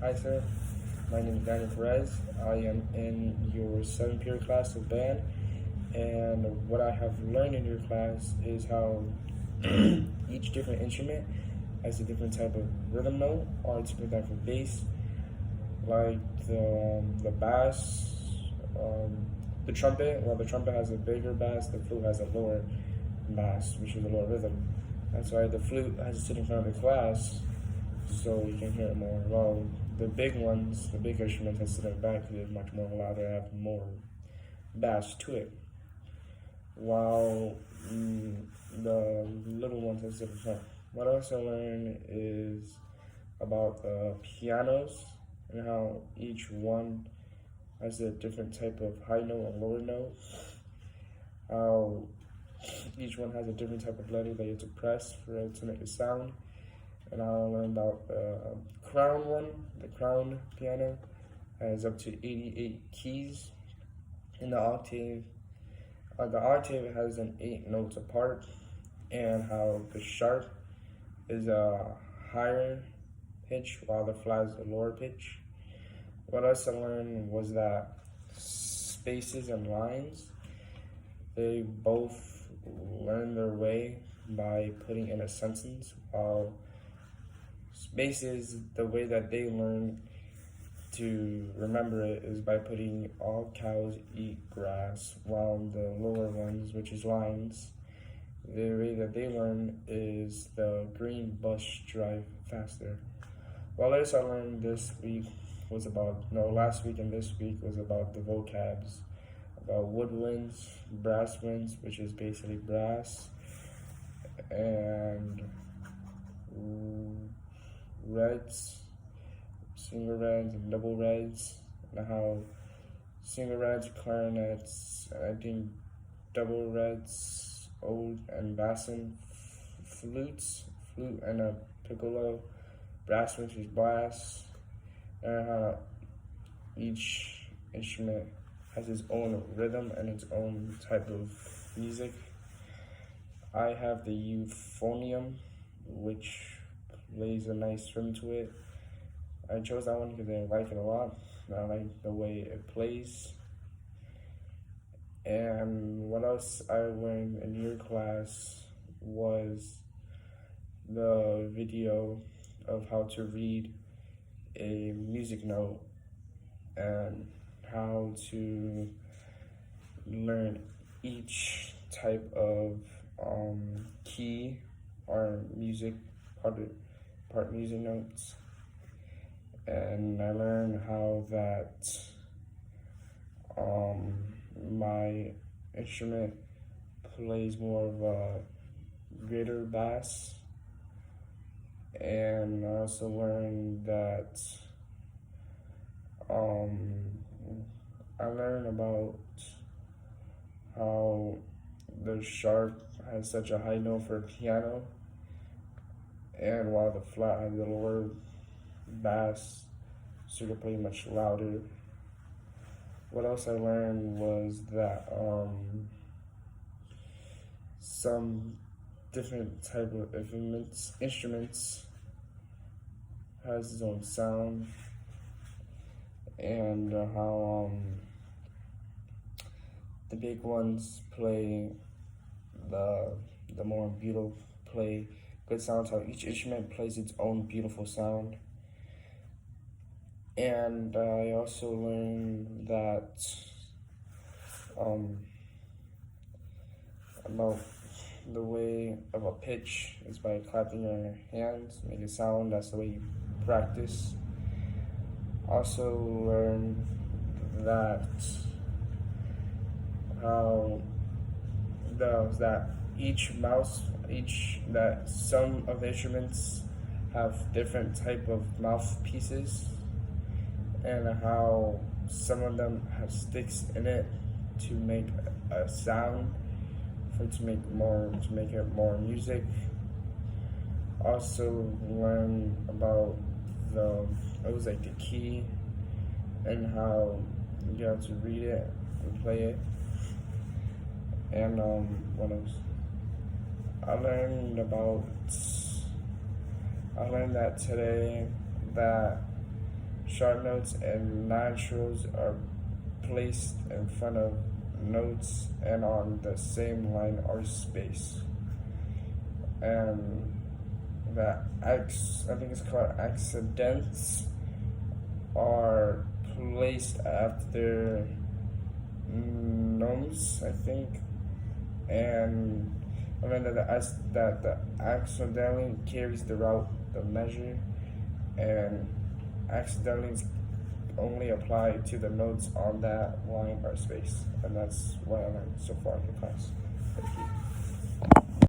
Hi, sir. My name is Daniel Perez. I am in your 7th period class of band, and what I have learned in your class is how each different instrument has a different type of rhythm note or a different type of bass. Like the bass, the trumpet. Well, the trumpet has a bigger bass. The flute has a lower bass, which is a lower rhythm. That's why the flute has to sit in front of the class so you can hear it more. Well, the big ones, the big instruments that sit in the back is much more louder, have more bass to it. While the little ones that sit in front. What I also learned is about the pianos and how each one has a different type of high note and lower note. How each one has a different type of letter that you have to press for it to make a sound. And I learned about the crown one. The crown piano has up to 88 keys in the octave. The octave has an 8 notes apart, and how the sharp is a higher pitch while the flat is a lower pitch. What else I learned was that spaces and lines, they both learn their way by putting in a sentence, while spaces, the way that they learn to remember it is by putting all cows eat grass, while the lower ones, which is lines, the way that they learn is the green bus drive faster. What else I learned this week was last week and this week was about the vocabs, about woodwinds, brass winds, which is basically brass, and reds, single reds and double reds, and how single reds, clarinets, and I think double reds, old and basson, flute and a piccolo, brass winds is brass, and how each instrument has its own rhythm and its own type of music. I have the euphonium, which plays a nice rhythm to it. I chose that one because I like it a lot. I like the way it plays. And what else I learned in your class was the video of how to read a music note and how to learn each type of key or music part music notes. And I learned how that my instrument plays more of a greater bass. And I also learned that I learned about how the sharp has such a high note for a piano, and while the flat has a lower bass, so you can play much louder. What else I learned was that some different type of instruments has its own sound, and how the big ones play the more beautiful play good sounds, how each instrument plays its own beautiful sound. And I also learned that about the way of a pitch is by clapping your hands, make a sound. That's the way you practice. Also learned that that some of the instruments have different type of mouthpieces, and how some of them have sticks in it to make a sound, to make it more music. Also learn about the key and how you have to read it and play it. And what else? I learned that today that sharp notes and naturals are placed in front of notes and on the same line or space. And I think it's called accidents, are placed after noms, I think, and then the accidentally carries the route, the measure, and accidentally only apply to the notes on that line or space. And that's what I learned so far in the class. Thank you.